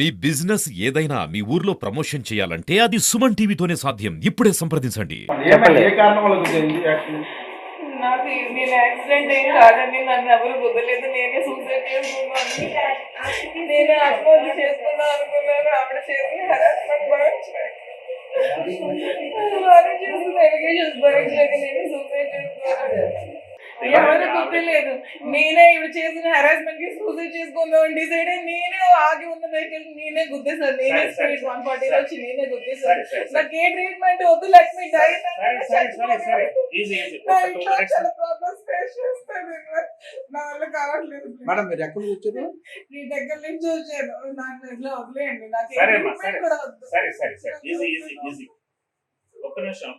మీ business ఏదైనా మీ ఊర్లో promotion చేయాలంటే అది సుమన్ టీవీతోనే సాధ్యం. ఇప్పుడే సంప్రదించండి. ఏ కారణం వల్ల గుద్దింది యాక్సిడెంట్? నాకు నేను యాక్సిడెంట్ ఏం కాదండి. నన్ను ఎవరు గుద్దలేదు. నేనే సూసైడ్ చేసుకున్నాను. నేనే ఆత్మహత్య చేసుకుందాం అనుకున్నాను. ఆవిడ చేసిన హెరాస్మెంట్ భరించలేక వారు చేసిన ఎలిగేషన్స్ భరించలేక నేనే సూసైడ్ చేసుకున్నాను. ఎవరు గుర్తులేదు. నేనే ఇవి చేసిన హెరాస్మెంట్ కి సూసైడ్ చేసుకుందాం డిసైడ్ అయ్యి నేనే ఆగి ఉన్న వెహికల్ నేనే గుద్దేశాను. నేనే స్పీడ్ 140 వచ్చి నేనే గుద్దేశాను. నాకు ఏ ట్రీట్మెంట్ వద్దు, లెట్ మీ డై. చాలా ప్రాబ్లమ్స్ ఫేస్ చేస్తాను. నా వల్ల కావట్లేదు. మేడం మీరు ఎక్కడ వచ్చారు? నీ దగ్గర నుంచి వచ్చాను. నన్ను ఇట్లా వదిలేయండి. నాకు ఏ సరే ట్రీట్మెంట్ కూడా వద్దు. సరే ఈజీ ఒక్క నిమిషం